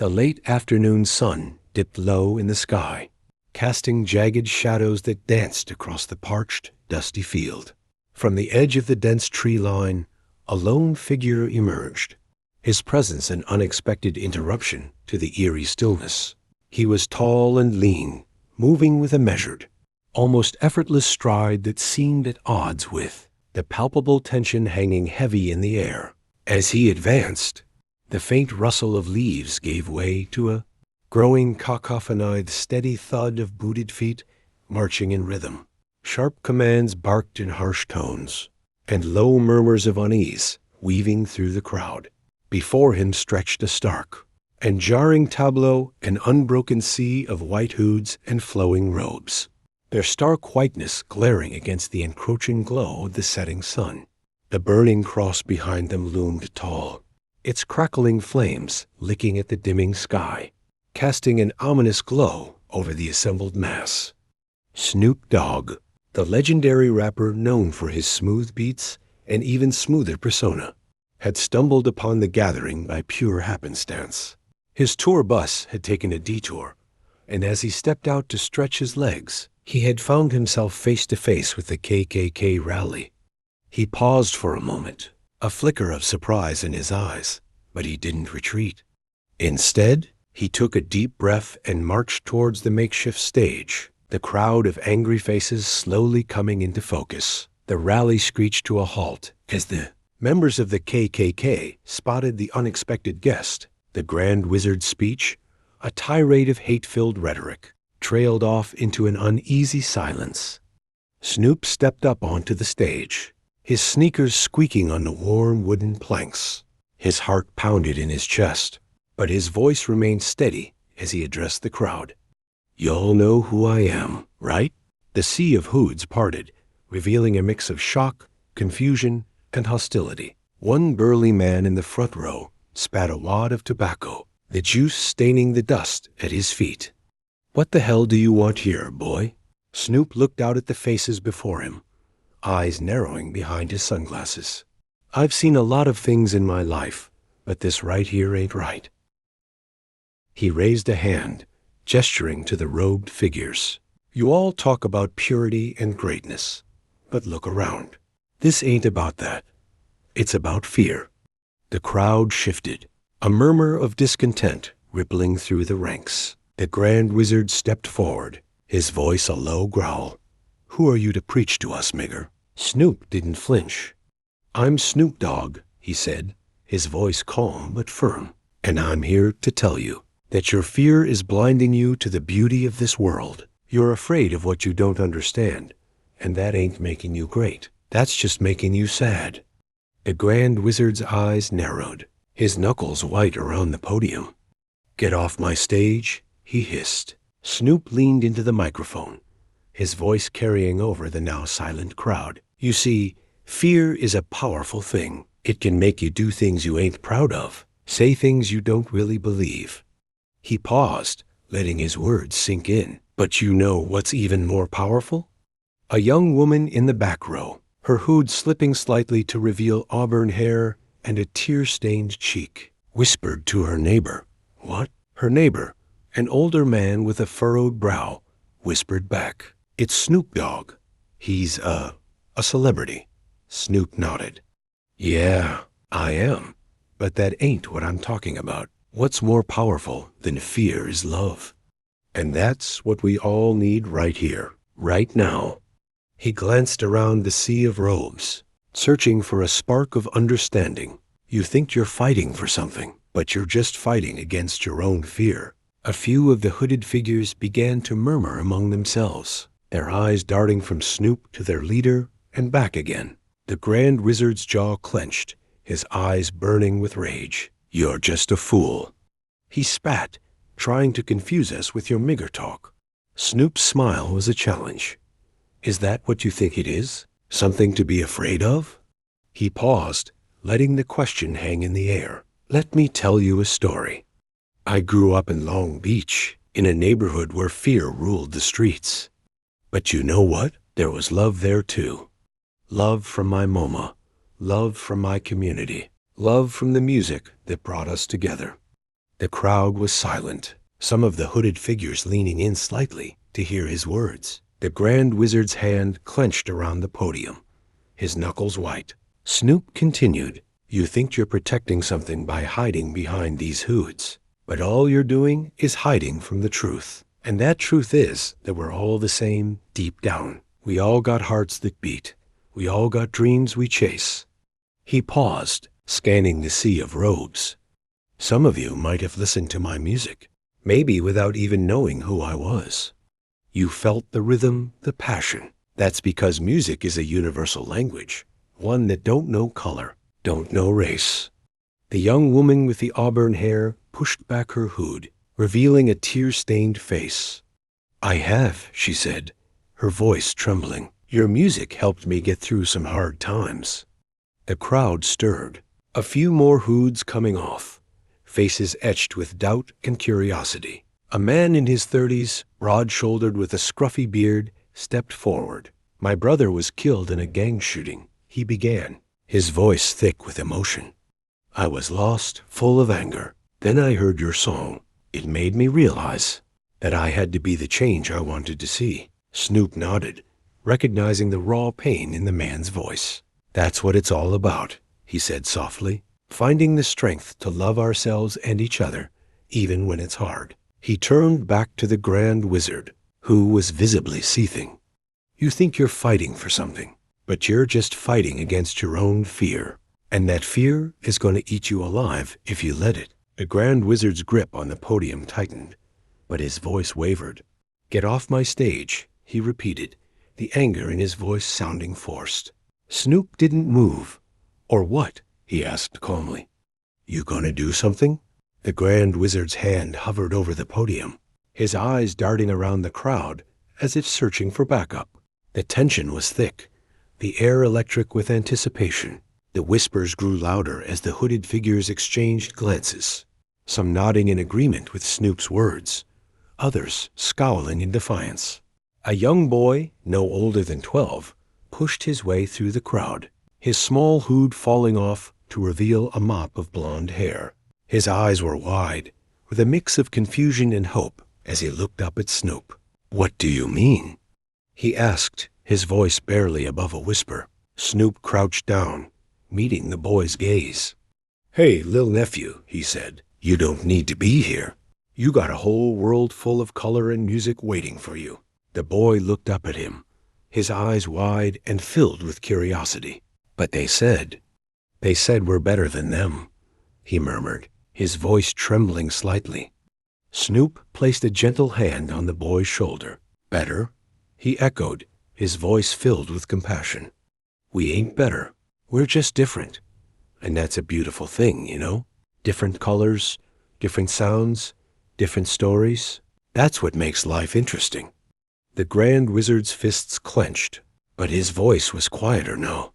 The late afternoon sun dipped low in the sky, casting jagged shadows that danced across the parched, dusty field. From the edge of the dense tree line, a lone figure emerged, his presence an unexpected interruption to the eerie stillness. He was tall and lean, moving with a measured, almost effortless stride that seemed at odds with the palpable tension hanging heavy in the air. As he advanced, the faint rustle of leaves gave way to a growing cacophonied steady thud of booted feet marching in rhythm. Sharp commands barked in harsh tones, and low murmurs of unease weaving through the crowd. Before him stretched a stark and jarring tableau, an unbroken sea of white hoods and flowing robes, their stark whiteness glaring against the encroaching glow of the setting sun. The burning cross behind them loomed tall, its crackling flames licking at the dimming sky, casting an ominous glow over the assembled mass. Snoop Dogg, the legendary rapper known for his smooth beats and even smoother persona, had stumbled upon the gathering by pure happenstance. His tour bus had taken a detour, and as he stepped out to stretch his legs, he had found himself face to face with the KKK rally. He paused for a moment, a flicker of surprise in his eyes, but he didn't retreat. Instead, he took a deep breath and marched towards the makeshift stage, the crowd of angry faces slowly coming into focus. The rally screeched to a halt as the members of the KKK spotted the unexpected guest. The Grand Wizard's speech, a tirade of hate-filled rhetoric, trailed off into an uneasy silence. Snoop stepped up onto the stage, his sneakers squeaking on the warm wooden planks. His heart pounded in his chest, but his voice remained steady as he addressed the crowd. "Y'all know who I am, right?" The sea of hoods parted, revealing a mix of shock, confusion, and hostility. One burly man in the front row spat a wad of tobacco, the juice staining the dust at his feet. "What the hell do you want here, boy?" Snoop looked out at the faces before him, eyes narrowing behind his sunglasses. "I've seen a lot of things in my life, but this right here ain't right." He raised a hand, gesturing to the robed figures. "You all talk about purity and greatness, but look around. This ain't about that. It's about fear." The crowd shifted, a murmur of discontent rippling through the ranks. The Grand Wizard stepped forward, his voice a low growl. "Who are you to preach to us, Migger?" Snoop didn't flinch. "I'm Snoop Dogg," he said, his voice calm but firm, "and I'm here to tell you that your fear is blinding you to the beauty of this world. You're afraid of what you don't understand, and that ain't making you great. That's just making you sad." The Grand Wizard's eyes narrowed, his knuckles white around the podium. "Get off my stage," he hissed. Snoop leaned into the microphone, his voice carrying over the now silent crowd. "You see, fear is a powerful thing. It can make you do things you ain't proud of, say things you don't really believe." He paused, letting his words sink in. "But you know what's even more powerful?" A young woman in the back row, her hood slipping slightly to reveal auburn hair and a tear-stained cheek, whispered to her neighbor. "What?" Her neighbor, an older man with a furrowed brow, whispered back. "It's Snoop Dogg. He's a celebrity." Snoop nodded. "Yeah, I am. But that ain't what I'm talking about. What's more powerful than fear is love. And that's what we all need right here, right now." He glanced around the sea of robes, searching for a spark of understanding. "You think you're fighting for something, but you're just fighting against your own fear." A few of the hooded figures began to murmur among themselves, their eyes darting from Snoop to their leader and back again. The Grand Wizard's jaw clenched, his eyes burning with rage. "You're just a fool." He spat, trying to confuse us with your Migger talk. Snoop's smile was a challenge. "Is that what you think it is? Something to be afraid of?" He paused, letting the question hang in the air. "Let me tell you a story. I grew up in Long Beach, in a neighborhood where fear ruled the streets. But you know what? There was love there too. Love from my mama, love from my community, love from the music that brought us together. The crowd was silent, some of the hooded figures leaning in slightly to hear his words. The Grand Wizard's hand clenched around the podium, his knuckles white. Snoop continued, "You think you're protecting something by hiding behind these hoods, but all you're doing is hiding from the truth. And that truth is that we're all the same deep down. We all got hearts that beat. We all got dreams we chase." He paused, scanning the sea of robes. "Some of you might have listened to my music, maybe without even knowing who I was. You felt the rhythm, the passion. That's because music is a universal language, one that don't know color, don't know race." The young woman with the auburn hair pushed back her hood, revealing a tear-stained face. "I have," she said, her voice trembling. "Your music helped me get through some hard times." The crowd stirred, a few more hoods coming off, faces etched with doubt and curiosity. A man in his 30s, broad-shouldered with a scruffy beard, stepped forward. "My brother was killed in a gang shooting," he began, his voice thick with emotion. "I was lost, full of anger. Then I heard your song. It made me realize that I had to be the change I wanted to see." Snoop nodded, recognizing the raw pain in the man's voice. "That's what it's all about," he said softly, "finding the strength to love ourselves and each other, even when it's hard." He turned back to the Grand Wizard, who was visibly seething. "You think you're fighting for something, but you're just fighting against your own fear. And that fear is going to eat you alive if you let it." The Grand Wizard's grip on the podium tightened, but his voice wavered. "Get off my stage," he repeated, the anger in his voice sounding forced. Snoop didn't move. "Or what?" he asked calmly. "You gonna do something?" The Grand Wizard's hand hovered over the podium, his eyes darting around the crowd as if searching for backup. The tension was thick, the air electric with anticipation. The whispers grew louder as the hooded figures exchanged glances, some nodding in agreement with Snoop's words, others scowling in defiance. A young boy, no older than 12, pushed his way through the crowd, his small hood falling off to reveal a mop of blonde hair. His eyes were wide, with a mix of confusion and hope as he looked up at Snoop. "What do you mean?" he asked, his voice barely above a whisper. Snoop crouched down, meeting the boy's gaze. "Hey, lil' nephew," he said, "you don't need to be here. You got a whole world full of color and music waiting for you." The boy looked up at him, his eyes wide and filled with curiosity. "But they said we're better than them," he murmured, his voice trembling slightly. Snoop placed a gentle hand on the boy's shoulder. "Better?" he echoed, his voice filled with compassion. "We ain't better. We're just different. And that's a beautiful thing, you know? Different colors, different sounds, different stories. That's what makes life interesting." The Grand Wizard's fists clenched, but his voice was quieter now.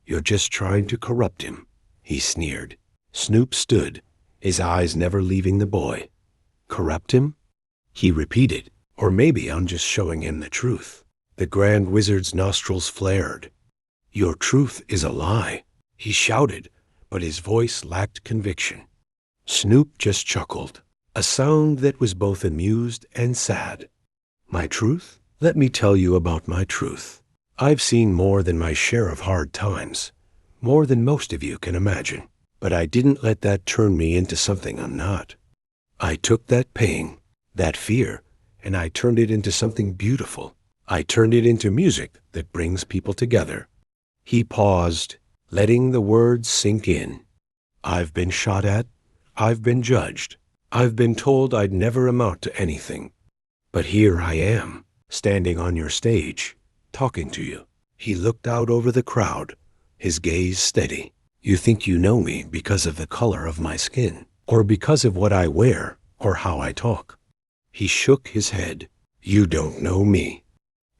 "You're just trying to corrupt him," he sneered. Snoop stood, his eyes never leaving the boy. "Corrupt him?" he repeated. "Or maybe I'm just showing him the truth." The Grand Wizard's nostrils flared. "Your truth is a lie," he shouted, but his voice lacked conviction. Snoop just chuckled, a sound that was both amused and sad. "My truth? Let me tell you about my truth. I've seen more than my share of hard times, more than most of you can imagine. But I didn't let that turn me into something I'm not. I took that pain, that fear, and I turned it into something beautiful. I turned it into music that brings people together." He paused, letting the words sink in. "I've been shot at. I've been judged. I've been told I'd never amount to anything. But here I am, standing on your stage, talking to you." He looked out over the crowd, his gaze steady. "You think you know me because of the color of my skin, or because of what I wear, or how I talk?" He shook his head. "You don't know me.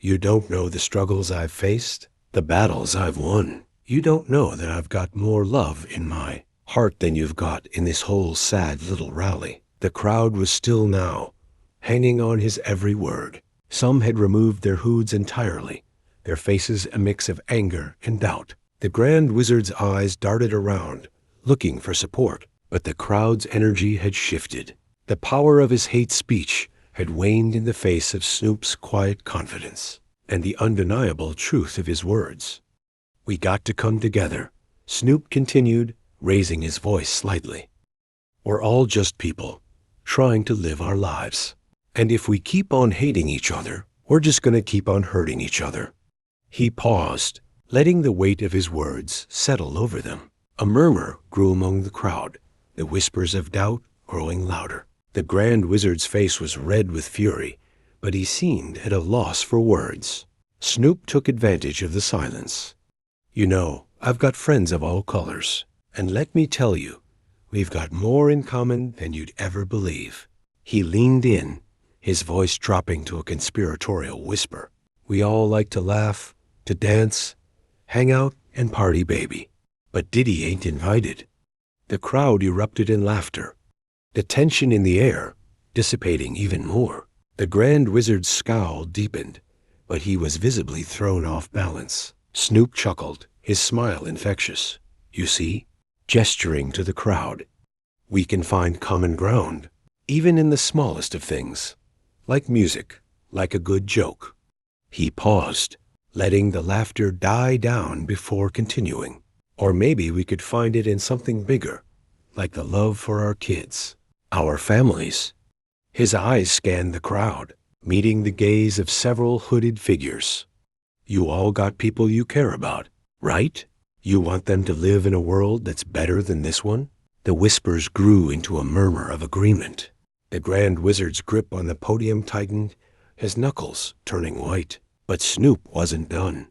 You don't know the struggles I've faced, the battles I've won. You don't know that I've got more love in my heart than you've got in this whole sad little rally." The crowd was still now, hanging on his every word. Some had removed their hoods entirely, their faces a mix of anger and doubt. The Grand Wizard's eyes darted around, looking for support, But the crowd's energy had shifted. The power of his hate speech had waned in the face of Snoop's quiet confidence and the undeniable truth of his words. "We got to come together," Snoop continued, raising his voice slightly. "We're all just people, trying to live our lives. And if we keep on hating each other, we're just going to keep on hurting each other." He paused, letting the weight of his words settle over them. A murmur grew among the crowd, the whispers of doubt growing louder. The Grand Wizard's face was red with fury, but he seemed at a loss for words. Snoop took advantage of the silence. "You know, I've got friends of all colors, and let me tell you, we've got more in common than you'd ever believe." He leaned in, his voice dropping to a conspiratorial whisper. "We all like to laugh, to dance, hang out, and party, baby. But Diddy ain't invited." The crowd erupted in laughter, the tension in the air dissipating even more. The Grand Wizard's scowl deepened, but he was visibly thrown off balance. Snoop chuckled, his smile infectious. "You see," gesturing to the crowd, "we can find common ground, even in the smallest of things, like music, like a good joke." He paused, letting the laughter die down before continuing. "Or maybe we could find it in something bigger, like the love for our kids, our families." His eyes scanned the crowd, meeting the gaze of several hooded figures. "You all got people you care about, right? You want them to live in a world that's better than this one?" The whispers grew into a murmur of agreement. The Grand Wizard's grip on the podium tightened, his knuckles turning white. But Snoop wasn't done.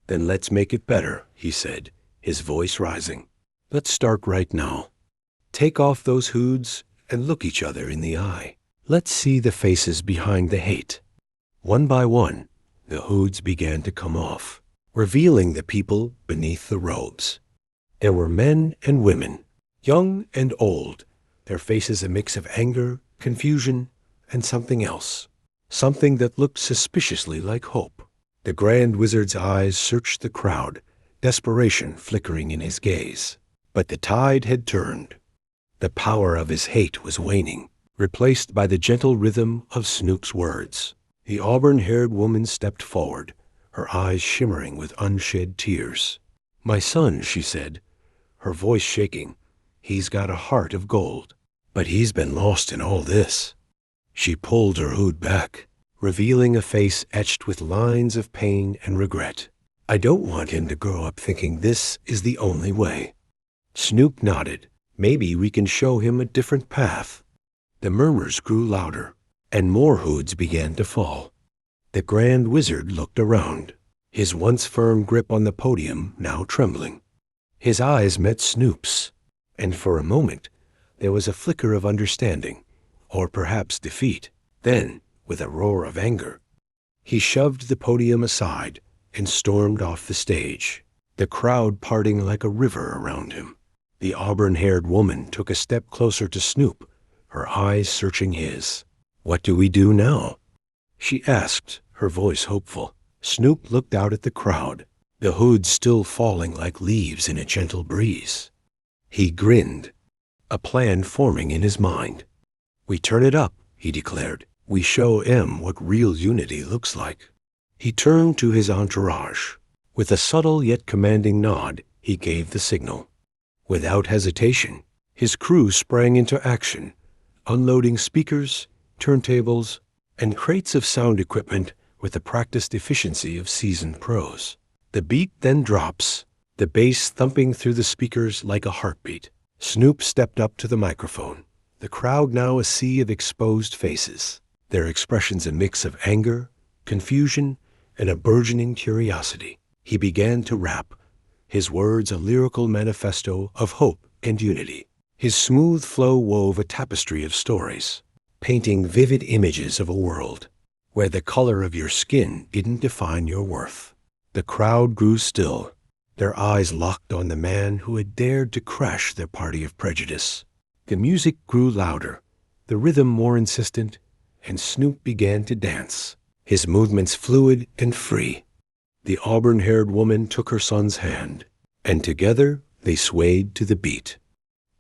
"Then let's make it better," he said, his voice rising. "Let's start right now. Take off those hoods and look each other in the eye. Let's see the faces behind the hate." One by one, the hoods began to come off, revealing the people beneath the robes. There were men and women, young and old, their faces a mix of anger, confusion, and something else. Something that looked suspiciously like hope. The Grand Wizard's eyes searched the crowd, desperation flickering in his gaze. But the tide had turned. The power of his hate was waning, replaced by the gentle rhythm of Snoop's words. The auburn-haired woman stepped forward, her eyes shimmering with unshed tears. "My son," she said, her voice shaking, "he's got a heart of gold, but he's been lost in all this." She pulled her hood back, revealing a face etched with lines of pain and regret. "I don't want him to grow up thinking this is the only way." Snoop nodded. "Maybe we can show him a different path." The murmurs grew louder, and more hoods began to fall. The Grand Wizard looked around, his once firm grip on the podium now trembling. His eyes met Snoop's, and for a moment there was a flicker of understanding, or perhaps defeat. Then, with a roar of anger, he shoved the podium aside and stormed off the stage, the crowd parting like a river around him. The auburn-haired woman took a step closer to Snoop, her eyes searching his. "What do we do now?" she asked, her voice hopeful. Snoop looked out at the crowd, the hoods still falling like leaves in a gentle breeze. He grinned, a plan forming in his mind. "We turn it up," he declared. "We show M what real unity looks like." He turned to his entourage. With a subtle yet commanding nod, he gave the signal. Without hesitation, his crew sprang into action, unloading speakers, turntables, and crates of sound equipment with the practiced efficiency of seasoned pros. The beat then drops, the bass thumping through the speakers like a heartbeat. Snoop stepped up to the microphone. The crowd now a sea of exposed faces, their expressions a mix of anger, confusion, and a burgeoning curiosity. He began to rap, his words a lyrical manifesto of hope and unity. His smooth flow wove a tapestry of stories, painting vivid images of a world where the color of your skin didn't define your worth. The crowd grew still, their eyes locked on the man who had dared to crash their party of prejudice. The music grew louder, the rhythm more insistent, and Snoop began to dance, his movements fluid and free. The auburn-haired woman took her son's hand, and together they swayed to the beat.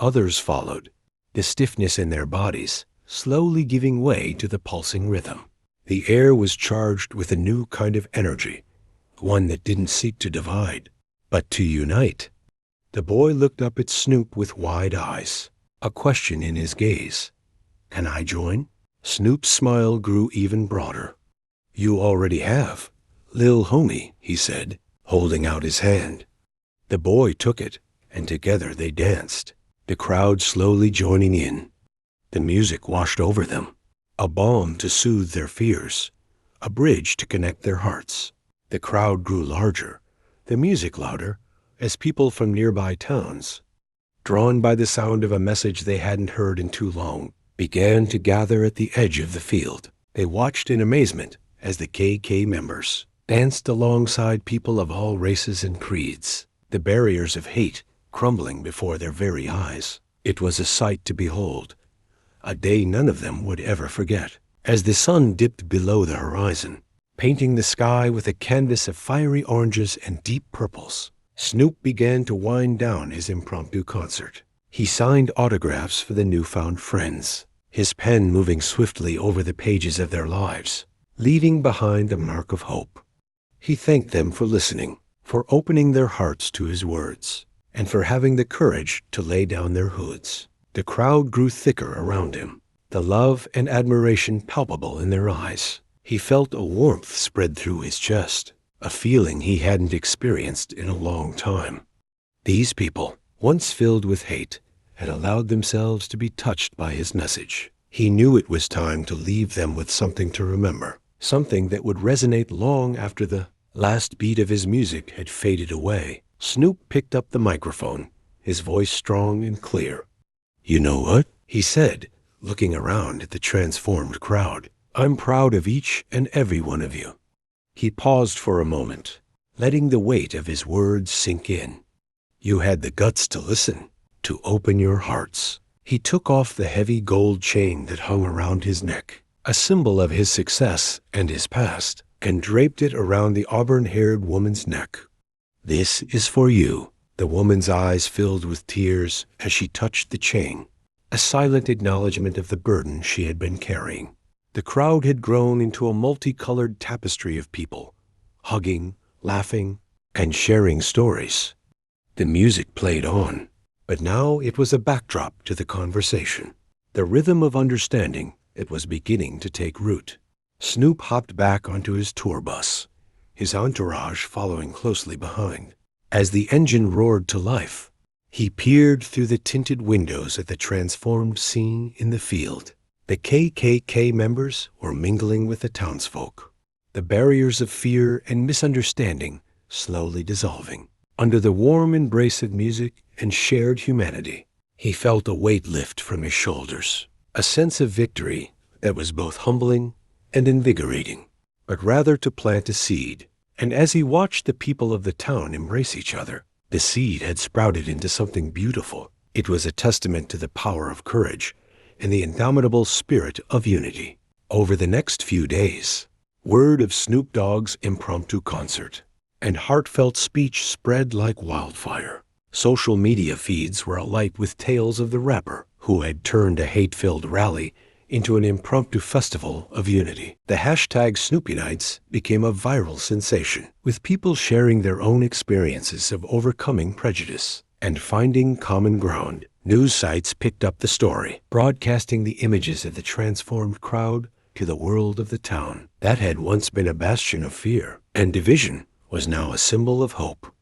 Others followed, the stiffness in their bodies slowly giving way to the pulsing rhythm. The air was charged with a new kind of energy, one that didn't seek to divide, but to unite. The boy looked up at Snoop with wide eyes, a question in his gaze. "Can I join?" Snoop's smile grew even broader. "You already have, lil homie," he said, holding out his hand. The boy took it, and together they danced, the crowd slowly joining in. The music washed over them, a balm to soothe their fears, a bridge to connect their hearts. The crowd grew larger, the music louder, as people from nearby towns, drawn by the sound of a message they hadn't heard in too long, began to gather at the edge of the field. They watched in amazement as the KK members danced alongside people of all races and creeds, the barriers of hate crumbling before their very eyes. It was a sight to behold, a day none of them would ever forget. As the sun dipped below the horizon, painting the sky with a canvas of fiery oranges and deep purples, Snoop began to wind down his impromptu concert. He signed autographs for the newfound friends, his pen moving swiftly over the pages of their lives, leaving behind the mark of hope. He thanked them for listening, for opening their hearts to his words, and for having the courage to lay down their hoods. The crowd grew thicker around him, the love and admiration palpable in their eyes. He felt a warmth spread through his chest, a feeling he hadn't experienced in a long time. These people, once filled with hate, had allowed themselves to be touched by his message. He knew it was time to leave them with something to remember, something that would resonate long after the last beat of his music had faded away. Snoop picked up the microphone, his voice strong and clear. "You know what?" he said, looking around at the transformed crowd. "I'm proud of each and every one of you." He paused for a moment, letting the weight of his words sink in. "You had the guts to listen, to open your hearts." He took off the heavy gold chain that hung around his neck, a symbol of his success and his past, and draped it around the auburn-haired woman's neck. "This is for you." The woman's eyes filled with tears as she touched the chain, a silent acknowledgement of the burden she had been carrying. The crowd had grown into a multicolored tapestry of people, hugging, laughing, and sharing stories. The music played on, but now it was a backdrop to the conversation, the rhythm of understanding that was beginning to take root. Snoop hopped back onto his tour bus, his entourage following closely behind. As the engine roared to life, he peered through the tinted windows at the transformed scene in the field. The KKK members were mingling with the townsfolk, the barriers of fear and misunderstanding slowly dissolving. Under the warm embrace of music and shared humanity, he felt a weight lift from his shoulders, a sense of victory that was both humbling and invigorating, but rather to plant a seed. And as he watched the people of the town embrace each other, the seed had sprouted into something beautiful. It was a testament to the power of courage and the indomitable spirit of unity. Over the next few days, word of Snoop Dogg's impromptu concert and heartfelt speech spread like wildfire. Social media feeds were alight with tales of the rapper who had turned a hate-filled rally into an impromptu festival of unity. The hashtag Snoopy Nights became a viral sensation, with people sharing their own experiences of overcoming prejudice and finding common ground. News sites picked up the story, broadcasting the images of the transformed crowd to the world of the town. That had once been a bastion of fear and division was now a symbol of hope.